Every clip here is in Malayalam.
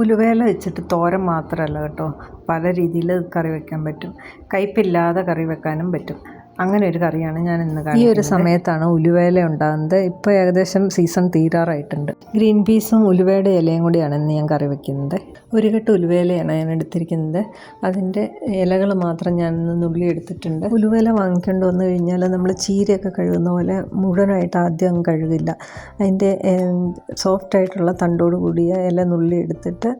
ഉലുവേല വെച്ചിട്ട് തോരൻ മാത്രമല്ല കേട്ടോ, പല രീതിയിൽ കറി വെക്കാൻ പറ്റും. കയ്പില്ലാതെ കറി വെക്കാനും പറ്റും. അങ്ങനെ ഒരു കറിയാണ് ഞാൻ ഇന്ന് കാണിക്കുന്നത്. ഈ ഒരു സമയത്താണ് ഉലുവേല ഉണ്ടാകുന്നത്. ഇപ്പോൾ ഏകദേശം സീസൺ തീരാറായിട്ടുണ്ട്. ഗ്രീൻ പീസും ഉലുവയുടെ ഇലയും കൂടിയാണ് ഇന്ന് ഞാൻ കറി വെക്കുന്നത്. ഒരു കെട്ട് ഉലുവേലയാണ് ഞാൻ എടുത്തിരിക്കുന്നത്. അതിൻ്റെ ഇലകൾ മാത്രം ഞാൻ നുള്ളി എടുത്തിട്ടുണ്ട്. ഉലുവേല വാങ്ങിക്കൊണ്ട് വന്നു കഴിഞ്ഞാൽ നമ്മൾ ചീരയൊക്കെ കഴുകുന്ന പോലെ മുഴുവനായിട്ട് ആദ്യം അങ്ങ് കഴുകില്ല. അതിൻ്റെ സോഫ്റ്റായിട്ടുള്ള തണ്ടോട് കൂടിയ ഇല നുള്ളി എടുത്തിട്ട്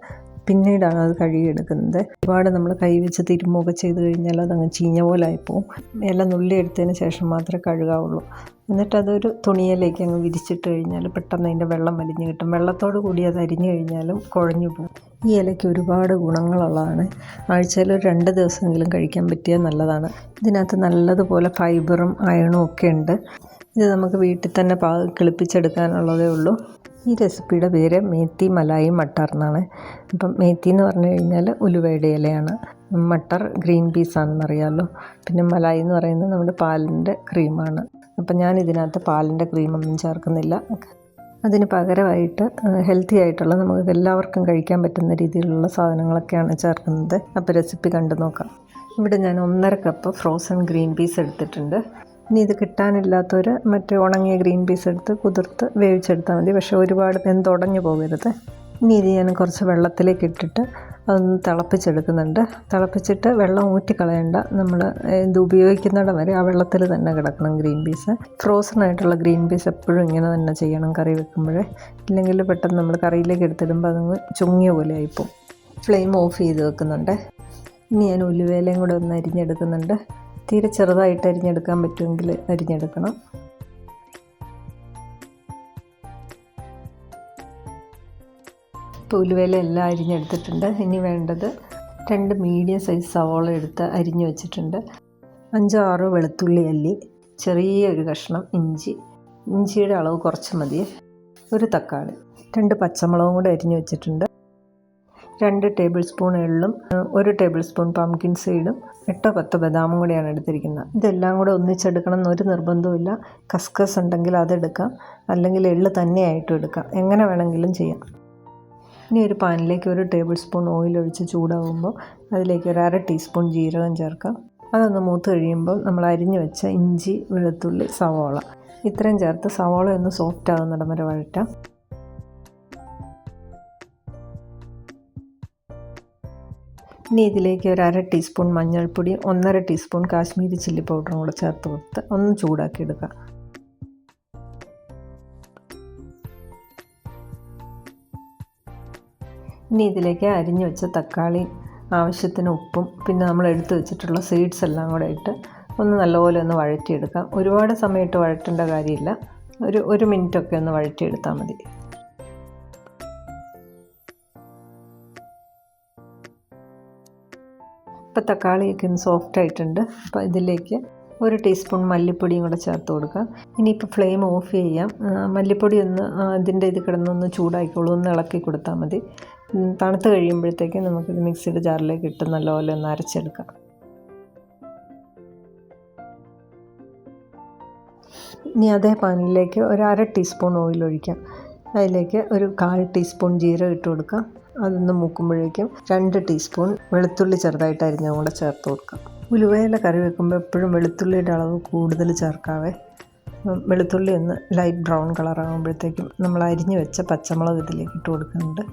പിന്നീടാണ് അത് കഴുകിയെടുക്കുന്നത്. ഒരുപാട് നമ്മൾ കൈ വെച്ച് തിരുമ്മുകയൊക്കെ ചെയ്ത് കഴിഞ്ഞാൽ അതങ്ങ് ചീഞ്ഞ പോലെ ആയിപ്പോവും. ഇല നുള്ളി എടുത്തതിന് ശേഷം മാത്രമേ കഴുകാവുള്ളൂ. എന്നിട്ടതൊരു തുണിയിലേക്ക് അങ്ങ് വിരിച്ചിട്ട് കഴിഞ്ഞാൽ പെട്ടെന്ന് അതിൻ്റെ വെള്ളം വലിഞ്ഞ് കിട്ടും. വെള്ളത്തോട് കൂടി അത് അരിഞ്ഞു കഴിഞ്ഞാലും കുഴഞ്ഞു പോകും. ഈ ഇലയ്ക്ക് ഒരുപാട് ഗുണങ്ങളുള്ളതാണ്. ആഴ്ചയിൽ ഒരു 2 ദിവസമെങ്കിലും കഴിക്കാൻ പറ്റിയാൽ നല്ലതാണ്. ഇതിനകത്ത് നല്ലതുപോലെ ഫൈബറും അയണും ഒക്കെ ഉണ്ട്. ഇത് നമുക്ക് വീട്ടിൽ തന്നെ കിളിപ്പിച്ചെടുക്കാനുള്ളതേ ഉള്ളൂ. ഈ റെസിപ്പിയുടെ പേര് മേത്തി മലായി മട്ടർ എന്നാണ്. അപ്പം മേത്തി എന്ന് പറഞ്ഞു കഴിഞ്ഞാൽ ഉലുവയുടെ ഇലയാണ്. മട്ടർ ഗ്രീൻ പീസാണെന്നറിയാമല്ലോ. പിന്നെ മലായി എന്ന് പറയുന്നത് നമ്മുടെ പാലിൻ്റെ ക്രീമാണ്. അപ്പം ഞാൻ ഇതിനകത്ത് പാലിൻ്റെ ക്രീമൊന്നും ചേർക്കുന്നില്ല. അതിന് പകരമായിട്ട് ഹെൽത്തി ആയിട്ടുള്ള നമുക്ക് എല്ലാവർക്കും കഴിക്കാൻ പറ്റുന്ന രീതിയിലുള്ള സാധനങ്ങളൊക്കെയാണ് ചേർക്കുന്നത്. അപ്പോൾ റെസിപ്പി കണ്ടു നോക്കാം. ഇവിടെ ഞാൻ 1.5 കപ്പ് ഫ്രോസൺ ഗ്രീൻ പീസ് എടുത്തിട്ടുണ്ട്. ഇനി ഇത് കിട്ടാനില്ലാത്തവർ മറ്റേ ഉണങ്ങിയ ഗ്രീൻ പീസ് എടുത്ത് കുതിർത്ത് വേവിച്ചെടുത്താൽ മതി. പക്ഷേ ഒരുപാട് വെന്തുടഞ്ഞു പോകരുത്. ഇനി ഇത് ഞാൻ കുറച്ച് വെള്ളത്തിലേക്ക് ഇട്ടിട്ട് അതൊന്ന് തിളപ്പിച്ചെടുക്കുന്നുണ്ട്. തിളപ്പിച്ചിട്ട് വെള്ളം ഊറ്റിക്കളയണ്ട. നമ്മൾ ഇത് ഉപയോഗിക്കുന്നിടം വരെ ആ വെള്ളത്തിൽ തന്നെ കിടക്കണം ഗ്രീൻ പീസ്. ഫ്രോസൺ ആയിട്ടുള്ള ഗ്രീൻ പീസ് എപ്പോഴും ഇങ്ങനെ തന്നെ ചെയ്യണം കറി വെക്കുമ്പോഴേ. ഇല്ലെങ്കിൽ പെട്ടെന്ന് നമ്മൾ കറിയിലേക്ക് എടുത്തിടുമ്പോൾ അതങ്ങ് ചുങ്ങിയ പോലെ ആയിപ്പോവും. ഫ്ലെയിം ഓഫ് ചെയ്ത് വെക്കുന്നുണ്ട്. ഇനി ഞാൻ ഉലുവേലയും കൂടെ ഒന്ന് അരിഞ്ഞെടുക്കുന്നുണ്ട്. തീരെ ചെറുതായിട്ട് അരിഞ്ഞെടുക്കാൻ പറ്റുമെങ്കിൽ അരിഞ്ഞെടുക്കണം. ഇപ്പോൾ ഉലുവേല എല്ലാം അരിഞ്ഞെടുത്തിട്ടുണ്ട്. ഇനി വേണ്ടത് 2 മീഡിയം സൈസ് സവോള എടുത്ത് അരിഞ്ഞു വെച്ചിട്ടുണ്ട്. 5-6 വെളുത്തുള്ളി അല്ലി, ചെറിയൊരു കഷ്ണം ഇഞ്ചി, ഇഞ്ചിയുടെ അളവ് കുറച്ച് മതി, ഒരു തക്കാളി, 2 പച്ചമുളകും കൂടെ അരിഞ്ഞു വെച്ചിട്ടുണ്ട്. 2 ടേബിൾ സ്പൂൺ എള്ളും 1 ടേബിൾ സ്പൂൺ പംകിൻ സീഡും 8-10 ബദാമും കൂടെയാണ് എടുത്തിരിക്കുന്നത്. ഇതെല്ലാം കൂടെ ഒന്നിച്ചെടുക്കണം എന്നൊരു നിർബന്ധമില്ല. കസ്കസ് ഉണ്ടെങ്കിൽ അതെടുക്കാം, അല്ലെങ്കിൽ എള്ള് തന്നെയായിട്ടും എടുക്കാം. എങ്ങനെ വേണമെങ്കിലും ചെയ്യാം. ഇനി ഒരു പാനിലേക്ക് 1 ടേബിൾ സ്പൂൺ ഓയിൽ ഒഴിച്ച് ചൂടാകുമ്പോൾ അതിലേക്ക് 1/2 ടീസ്പൂൺ ജീരകം ചേർക്കാം. അതൊന്ന് മൂത്ത് കഴിയുമ്പോൾ നമ്മൾ അരിഞ്ഞു വെച്ച ഇഞ്ചി, വെളുത്തുള്ളി, സവോള ഇത്രയും ചേർത്ത് സവോള ഒന്ന് സോഫ്റ്റ് ആകുന്നിടം വരെ വഴറ്റാം. ഇനി ഇതിലേക്ക് 1/2 ടീസ്പൂൺ മഞ്ഞൾപ്പൊടി, 1/2 ടീസ്പൂൺ കാശ്മീരി ചില്ലി പൗഡറും കൂടെ ചേർത്ത് കൊടുത്ത് ഒന്ന് ചൂടാക്കി എടുക്കാം. ഇനി ഇതിലേക്ക് അരിഞ്ഞു വെച്ച തക്കാളി, ആവശ്യത്തിന് ഉപ്പും പിന്നെ നമ്മൾ എടുത്തു വെച്ചിട്ടുള്ള സീഡ്സ് എല്ലാം കൂടെ ഇട്ട് ഒന്ന് നല്ലപോലെ ഒന്ന് വഴറ്റിയെടുക്കാം. ഒരുപാട് സമയത്ത് വഴറ്റേണ്ട കാര്യമില്ല. ഒരു മിനിറ്റൊക്കെ ഒന്ന് വഴറ്റിയെടുത്താൽ മതി. ഇപ്പോൾ തക്കാളിയൊക്കെ ഒന്ന് സോഫ്റ്റ് ആയിട്ടുണ്ട്. അപ്പോൾ ഇതിലേക്ക് 1 ടീസ്പൂൺ മല്ലിപ്പൊടിയും കൂടെ ചേർത്ത് കൊടുക്കാം. ഇനിയിപ്പോൾ ഫ്ലെയിം ഓഫ് ചെയ്യാം. മല്ലിപ്പൊടി ഒന്ന് ഇതിൻ്റെ ഇത് കിടന്നൊന്ന് ചൂടാക്കിക്കോളൂ. ഒന്ന് ഇളക്കി കൊടുത്താൽ മതി. തണുത്ത് കഴിയുമ്പോഴത്തേക്കും നമുക്കിത് മിക്സിയുടെ ജാറിലേക്ക് ഇട്ട് നല്ലപോലെ ഒന്ന് അരച്ചെടുക്കാം. ഇനി അതേ പാനിലേക്ക് 1/2 ടീസ്പൂൺ ഓയിൽ ഒഴിക്കാം. അതിലേക്ക് 1/4 ടീസ്പൂൺ ജീരകം ഇട്ട് കൊടുക്കാം. അതൊന്ന് മൂക്കുമ്പോഴേക്കും 2 ടീസ്പൂൺ വെളുത്തുള്ളി ചെറുതായിട്ട് അരിഞ്ഞതും കൂടെ ചേർത്ത് കൊടുക്കാം. ഉലുവയില കറി വെക്കുമ്പോൾ എപ്പോഴും വെളുത്തുള്ളിയുടെ അളവ് കൂടുതൽ ചേർക്കാവേ. വെളുത്തുള്ളി ഒന്ന് ലൈറ്റ് ബ്രൗൺ കളറാകുമ്പോഴത്തേക്കും നമ്മൾ അരിഞ്ഞു വെച്ച പച്ചമുളക് ഇതിലേക്ക് ഇട്ട് കൊടുക്കുന്നുണ്ട്.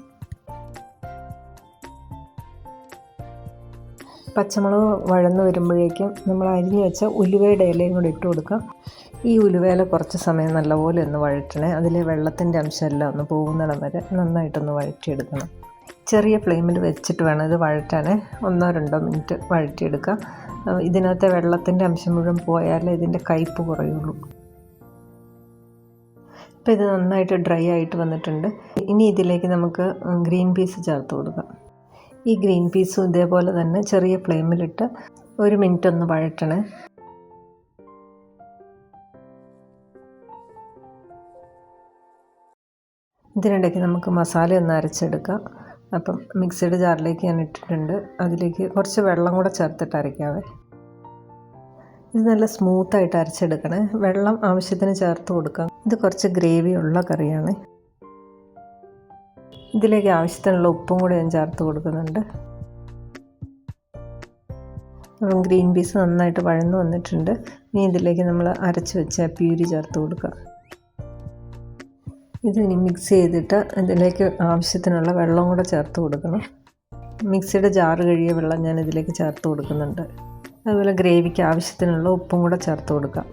പച്ചമുളക് വഴന്ന് വരുമ്പോഴേക്കും നമ്മൾ അരിഞ്ഞു വെച്ച ഉലുവയുടെ ഇലയും കൂടി ഇട്ട് കൊടുക്കാം. ഈ ഉലുവേല കുറച്ച് സമയം നല്ലപോലെ ഒന്ന് വഴറ്റണേ. അതിലെ വെള്ളത്തിൻ്റെ അംശമെല്ലാം ഒന്ന് പോകുന്നിടം വരെ നന്നായിട്ടൊന്ന് വഴറ്റിയെടുക്കണം. ചെറിയ ഫ്ലെയിമിൽ വെച്ചിട്ട് വേണം ഇത് വഴറ്റാൻ. 1-2 മിനിറ്റ് വഴറ്റിയെടുക്കാം. ഇതിനകത്തെ വെള്ളത്തിൻ്റെ അംശം മുഴുവൻ പോയാലേ ഇതിൻ്റെ കയ്പ്പ് കുറയുള്ളൂ. ഇപ്പോൾ ഇത് നന്നായിട്ട് ഡ്രൈ ആയിട്ട് വന്നിട്ടുണ്ട്. ഇനി ഇതിലേക്ക് നമുക്ക് ഗ്രീൻ പീസ് ചേർത്ത് കൊടുക്കാം. ഈ ഗ്രീൻ പീസും ഇതേപോലെ തന്നെ ചെറിയ ഫ്ലെയിമിലിട്ട് 1 മിനിറ്റ് ഒന്ന് വഴറ്റണേ. ഇതിനിടയ്ക്ക് നമുക്ക് മസാല ഒന്ന് അരച്ചെടുക്കാം. അപ്പം മിക്സിയുടെ ജാറിലേക്ക് ഞാൻ ഇട്ടിട്ടുണ്ട്. അതിലേക്ക് കുറച്ച് വെള്ളം കൂടെ ചേർത്തിട്ട് അരയ്ക്കാവേ. ഇത് നല്ല സ്മൂത്തായിട്ട് അരച്ചെടുക്കണേ. വെള്ളം ആവശ്യത്തിന് ചേർത്ത് കൊടുക്കാം. ഇത് കുറച്ച് ഗ്രേവി ഉള്ള കറിയാണ്. ഇതിലേക്ക് ആവശ്യത്തിനുള്ള ഉപ്പും കൂടി ഞാൻ ചേർത്ത് കൊടുക്കുന്നുണ്ട്. അപ്പം ഗ്രീൻ പീസ് നന്നായിട്ട് വഴന്നു വന്നിട്ടുണ്ട്. ഇനി ഇതിലേക്ക് നമ്മൾ അരച്ച് വെച്ച പ്യൂരി ചേർത്ത് കൊടുക്കുക. ഇതിനി മിക്സ് ചെയ്തിട്ട് ഇതിലേക്ക് ആവശ്യത്തിനുള്ള വെള്ളം കൂടെ ചേർത്ത് കൊടുക്കണം. മിക്സിയുടെ ജാറ് കഴുകിയ വെള്ളം ഞാൻ ഇതിലേക്ക് ചേർത്ത് കൊടുക്കുന്നുണ്ട്. അതുപോലെ ഗ്രേവിക്ക് ആവശ്യത്തിനുള്ള ഉപ്പും കൂടെ ചേർത്ത് കൊടുക്കാം.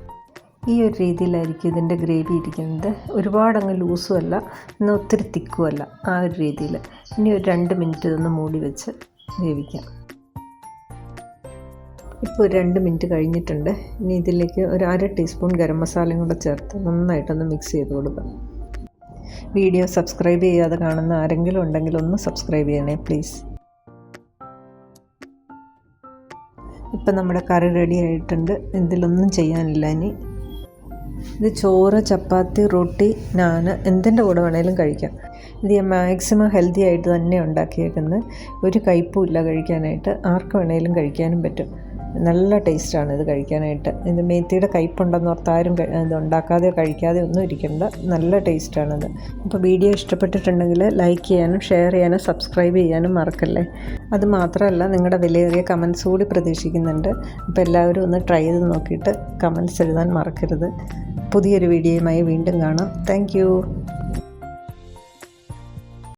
ഈ ഒരു രീതിയിലായിരിക്കും ഇതിൻ്റെ ഗ്രേവി ഇരിക്കുന്നത്. ഒരുപാടങ്ങ് ലൂസും അല്ല, എന്നാൽ ഒത്തിരി തിക്കും അല്ല, ആ ഒരു രീതിയിൽ. ഇനി ഒരു 2 മിനിറ്റ് ഇതൊന്ന് മൂടി വെച്ച് വേവിക്കാം. ഇപ്പോൾ ഒരു 2 മിനിറ്റ് കഴിഞ്ഞിട്ടുണ്ട്. ഇനി ഇതിലേക്ക് ഒരു 1/2 ടീസ്പൂൺ ഗരം മസാലയും കൂടെ ചേർത്ത് നന്നായിട്ടൊന്ന് മിക്സ് ചെയ്ത് കൊടുക്കാം. വീഡിയോ സബ്സ്ക്രൈബ് ചെയ്യാതെ കാണുന്ന ആരെങ്കിലും ഉണ്ടെങ്കിൽ ഒന്ന് സബ്സ്ക്രൈബ് ചെയ്യണേ പ്ലീസ്. ഇപ്പം നമ്മുടെ കറി റെഡി ആയിട്ടുണ്ട്. ഇതിലൊന്നും ചെയ്യാനില്ല ഇനി. ഇത് ചോറ്, ചപ്പാത്തി, റൊട്ടി, നാൻ എന്തിൻ്റെ കൂടെ വേണേലും കഴിക്കാം. ഇത് ഞാൻ മാക്സിമം ഹെൽത്തി ആയിട്ട് തന്നെ ഉണ്ടാക്കിയേക്കുന്നത്. ഒരു കയ്പുമില്ല കഴിക്കാനായിട്ട്. ആർക്ക് വേണേലും കഴിക്കാനും പറ്റും. നല്ല ടേസ്റ്റാണ് ഇത് കഴിക്കാനായിട്ട്. ഇത് മേത്തിയുടെ കയ്പുണ്ടെന്ന് ഓർത്ത് ആരും ഇത് ഉണ്ടാക്കാതെയോ കഴിക്കാതെയോ ഒന്നും ഇരിക്കേണ്ട. നല്ല ടേസ്റ്റാണിത്. അപ്പോൾ വീഡിയോ ഇഷ്ടപ്പെട്ടിട്ടുണ്ടെങ്കിൽ ലൈക്ക് ചെയ്യാനും ഷെയർ ചെയ്യാനും സബ്സ്ക്രൈബ് ചെയ്യാനും മറക്കല്ലേ. അത് മാത്രമല്ല, നിങ്ങളുടെ വിലയേറിയ കമൻസ് കൂടി പ്രതീക്ഷിക്കുന്നുണ്ട്. അപ്പോൾ എല്ലാവരും ഒന്ന് ട്രൈ ചെയ്ത് നോക്കിയിട്ട് കമൻസ് എഴുതാൻ മറക്കരുത്. പുതിയൊരു വീഡിയോയുമായി വീണ്ടും കാണാം. താങ്ക്